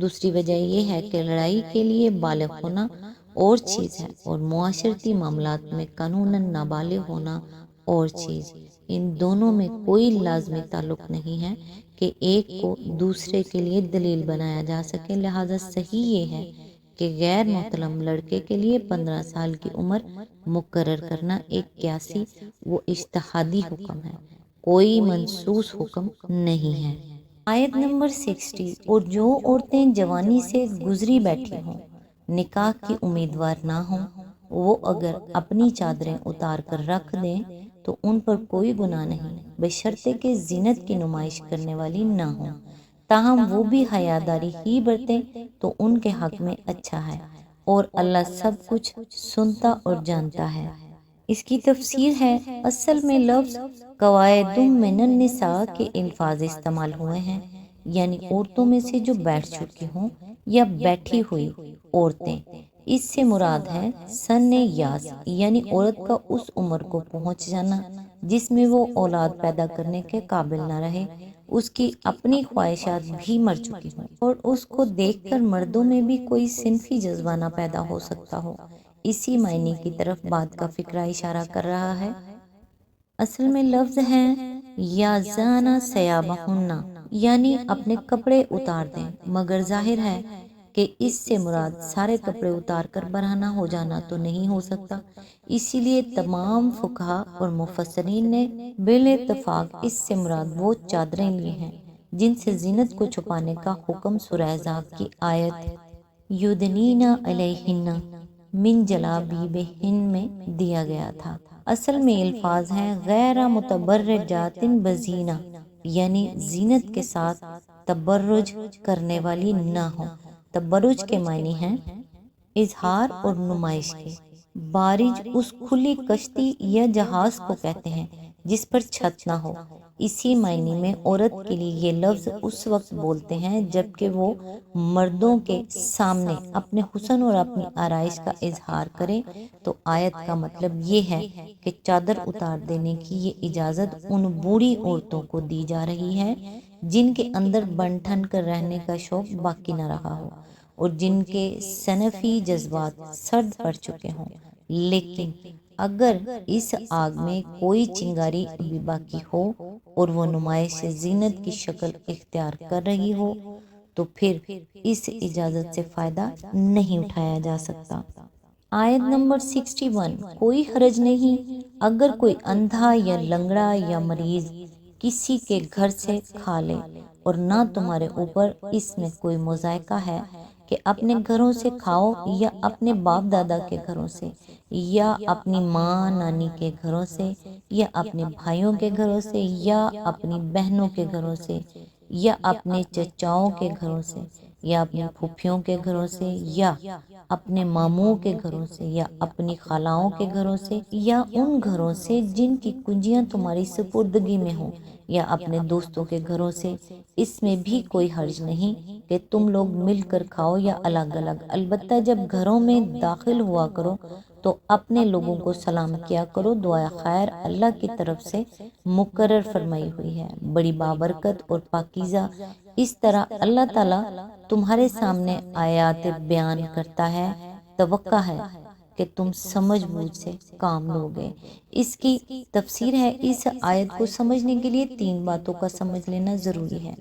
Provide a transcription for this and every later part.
دوسری وجہ یہ ہے کہ لڑائی کے لیے بالغ ہونا اور چیز ہے اور معاشرتی معاملات میں قانوناً نابالغ ہونا اور چیز۔ ان دونوں میں کوئی لازمی تعلق نہیں ہے کہ ایک کو دوسرے کے لیے دلیل بنایا جا سکے، لہذا صحیح یہ ہے کہ غیر محترم لڑکے کے لیے 15 سال کی عمر مقرر کرنا ایک قیاسی و اجتہادی حکم ہے، کوئی منصوص حکم نہیں ہے۔ آیت نمبر 60، اور جو عورتیں جوانی سے گزری بیٹھی ہوں، نکاح کی امیدوار نہ ہوں، وہ اگر اپنی چادریں اتار کر رکھ دیں تو ان پر کوئی گناہ نہیں، بشرطے کہ زینت کی نمائش کرنے والی نہ ہوں، تاہم وہ بھی حیاداری ہی برتیں تو ان کے حق میں اچھا ہے، اور اللہ سب کچھ سنتا اور جانتا ہے۔ اس کی تفسیر ہے، اصل میں لفظ قواعدم من النساء کے الفاظ استعمال ہوئے ہیں، یعنی عورتوں میں سے جو بیٹھ چکی ہوں یا بیٹھی ہوئی عورتیں۔ اس سے مراد ہے سن یاس، یعنی عورت کا اس عمر کو پہنچ جانا جس میں وہ اولاد پیدا کرنے کے قابل نہ رہے، اس کی اپنی خواہشات بھی مر چکی ہوں اور اس کو دیکھ کر مردوں میں بھی کوئی صنفی جذبہ نہ پیدا ہو سکتا ہو۔ اسی معنی کی طرف بات کا فقرہ اشارہ کر رہا ہے۔ اصل میں لفظ ہے یا زانا سیابہن، یعنی اپنے کپڑے اتار دیں، مگر ظاہر ہے کہ اس سے مراد سارے کپڑے اتار کر برہنہ ہو جانا تو نہیں ہو سکتا، اسی لیے تمام فقہا اور مفسرین نے بالاتفاق اس سے مراد وہ چادریں لی ہیں جن سے زینت کو چھپانے کا حکم سورہ احزاب کی آیت یدنین علیہن من جلابیبہن میں دیا گیا تھا۔ اصل میں الفاظ ہیں غیر متبرجات بزینہ، یعنی زینت کے ساتھ تبرج کرنے والی نہ ہو۔ تبرج کے معنی ہیں اظہار اور نمائش کے۔ بارج اس کھلی کشتی یا جہاز کو کہتے ہیں جس پر چھت نہ ہو۔ اسی معنی میں عورت کے لیے یہ لفظ اس وقت بولتے ہیں جبکہ وہ مردوں کے سامنے اپنے حسن اور اپنی آرائش کا اظہار کرے، تو آیت کا مطلب یہ ہے کہ چادر اتار دینے کی یہ اجازت ان بوڑھی عورتوں کو دی جا رہی ہے جن کے اندر بن ٹھن کر رہنے کا شوق باقی نہ رہا ہو اور جن کے صنفی جذبات سرد پڑ چکے ہوں، لیکن اگر اس آگ میں کوئی چنگاری ابھی باقی ہو اور وہ نمائش زینت کی شکل اختیار کر رہی ہو تو پھر اس اجازت سے فائدہ نہیں اٹھایا جا سکتا۔ آیت نمبر 61، کوئی حرج نہیں اگر کوئی اندھا یا لنگڑا یا مریض کسی کے گھر سے کھا لے، اور نہ تمہارے اوپر اس میں کوئی مذائقہ ہے کہ اپنے گھروں سے کھاؤ یا اپنے باپ دادا کے گھروں سے یا اپنی ماں نانی کے گھروں سے یا اپنے بھائیوں کے گھروں سے یا اپنی بہنوں کے گھروں سے یا اپنے چچاؤں کے گھروں سے یا اپنی پھوپھیوں کے گھروں سے یا اپنے ماموں کے گھروں سے یا اپنی خالاؤں کے گھروں سے یا ان گھروں سے جن کی کنجیاں تمہاری سپردگی میں ہوں یا اپنے دوستوں کے گھروں سے، اس میں بھی کوئی حرج نہیں کہ تم لوگ مل کر کھاؤ یا الگ الگ، البتہ جب گھروں میں داخل ہوا کرو تو اپنے لوگوں کو سلام کیا کرو، دعائے خیر اللہ کی طرف سے مقرر فرمائی ہوئی ہے، بڑی بابرکت اور پاکیزہ۔ اس طرح اللہ تعالیٰ تمہارے سامنے آیات بیان کرتا ہے، توقع ہے کہ تم سمجھ بوجھ سے کام لوگے۔ اس کی تفسیر ہے، اس آیت کو سمجھنے کے لیے 3 باتوں کا سمجھ لینا ضروری ہے۔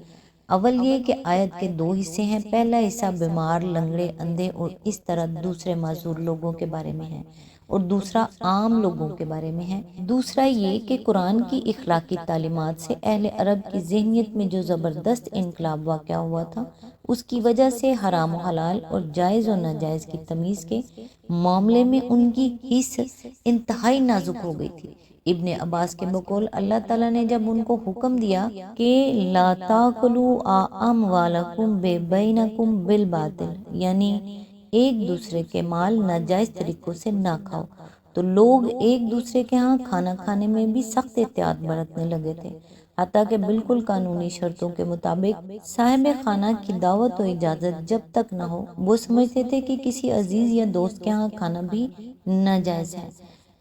اول یہ کہ آیت کے 2 حصے ہیں، پہلا حصہ بیمار، لنگڑے، اندھے اور اس طرح دوسرے معذور لوگوں کے بارے میں ہے اور دوسرا عام لوگوں کے بارے میں ہے۔ دوسرا یہ کہ قرآن کی اخلاقی تعلیمات سے اہل عرب کی ذہنیت میں جو زبردست انقلاب واقع ہوا تھا، اس کی وجہ سے حرام و حلال اور جائز و ناجائز کی تمیز کے معاملے میں ان کی حس انتہائی نازک ہو گئی تھی۔ ابن عباس کے بقول اللہ تعالیٰ نے جب ان کو حکم دیا کہ لا تاکلوا اموالکم بینکم بالباطل، یعنی ایک دوسرے کے مال ناجائز طریقوں سے نہ کھاؤ، تو لوگ ایک دوسرے کے ہاں کھانا کھانے میں بھی سخت احتیاط برتنے لگے تھے، حتیٰ کہ بالکل قانونی شرطوں کے مطابق صاحب خانہ کی دعوت و اجازت جب تک نہ ہو وہ سمجھتے تھے کہ کسی عزیز یا دوست کے ہاں کھانا بھی ناجائز ہے۔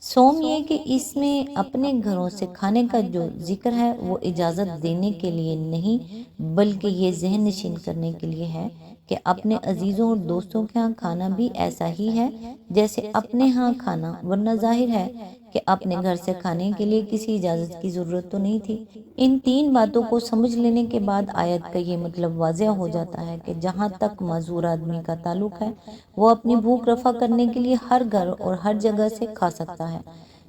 سوم یہ کہ اس میں اپنے گھروں سے کھانے کا جو ذکر ہے وہ اجازت دینے کے لیے نہیں بلکہ یہ ذہن نشین کرنے کے لیے ہے کہ اپنے عزیزوں اور دوستوں کے ہاں کھانا بھی ایسا ہی ہے جیسے اپنے ہاں کھانا، ورنہ ظاہر ہے کہ اپنے گھر سے کھانے کے لیے کسی اجازت کی ضرورت تو نہیں تھی۔ ان تین باتوں کو سمجھ لینے کے بعد آیت کا یہ مطلب واضح ہو جاتا ہے کہ جہاں تک معذور آدمی کا تعلق ہے، وہ اپنی بھوک رفع کرنے کے لیے ہر گھر اور ہر جگہ سے کھا سکتا ہے۔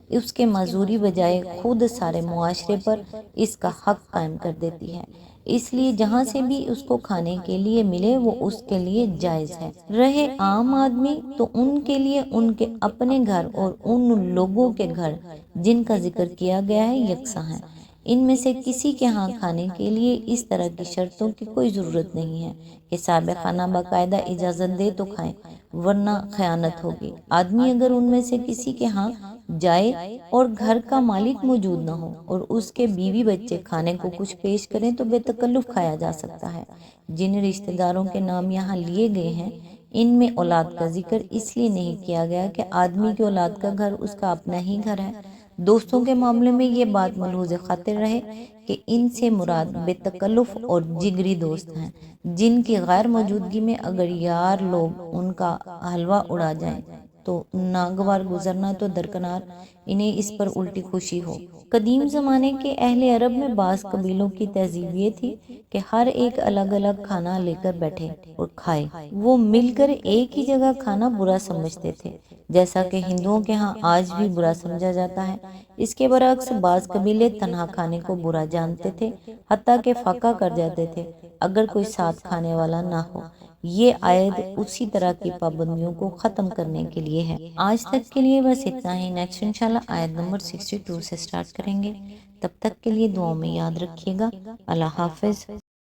اس کے معذوری بجائے خود سارے معاشرے پر اس کا حق قائم کر دیتی ہے، اس لیے جہاں سے بھی اس کو کھانے کے لیے ملے وہ اس کے لیے جائز ہے۔ رہے عام آدمی تو ان کے لیے ان کے اپنے گھر اور ان لوگوں کے گھر جن کا ذکر کیا گیا ہے یکساں ہیں۔ ان میں سے کسی کے ہاں کھانے کے لیے اس طرح کی شرطوں کی کوئی ضرورت نہیں ہے کہ صاحب خانہ باقاعدہ اجازت دے تو کھائیں، ورنہ خیانت ہوگی۔ آدمی اگر ان میں سے کسی کے ہاں جائے اور گھر کا مالک موجود نہ ہو اور اس کے بیوی بچے کھانے کو کچھ پیش کریں تو بے تکلف کھایا جا سکتا ہے۔ جن رشتہ داروں کے نام یہاں لیے گئے ہیں ان میں اولاد کا ذکر اس لیے نہیں کیا گیا کہ آدمی کی اولاد کا گھر اس کا اپنا ہی گھر ہے۔ دوستوں کے معاملے میں یہ بات ملحوظ خاطر رہے کہ ان سے مراد بے تکلف اور جگری دوست ہیں، جن کی غیر موجودگی میں اگر یار لوگ ان کا حلوہ اڑا جائیں تو ناگوار گزرنا تو درکنار انہیں اس پر الٹی خوشی ہو۔ قدیم زمانے کے اہل عرب میں بعض قبیلوں کی تہذیب یہ تھی کہ ہر ایک الگ الگ کھانا لے کر بیٹھے اور کھائے۔ وہ مل کر ایک ہی جگہ کھانا برا سمجھتے تھے، جیسا کہ ہندوؤں کے ہاں آج بھی برا سمجھا جاتا ہے۔ اس کے برعکس بعض قبیلے تنہا کھانے کو برا جانتے تھے، حتیٰ کہ فاقہ کر جاتے تھے اگر کوئی ساتھ کھانے والا نہ ہو۔ یہ آیت اسی طرح کی پابندیوں کو ختم کرنے کے لیے ہے۔ آج تک کے لیے بس اتنا ہی۔ نیکسٹ انشاءاللہ آیت نمبر 62 سے سٹارٹ کریں گے۔ تب تک کے لیے دعاؤں میں یاد رکھیے گا۔ اللہ حافظ۔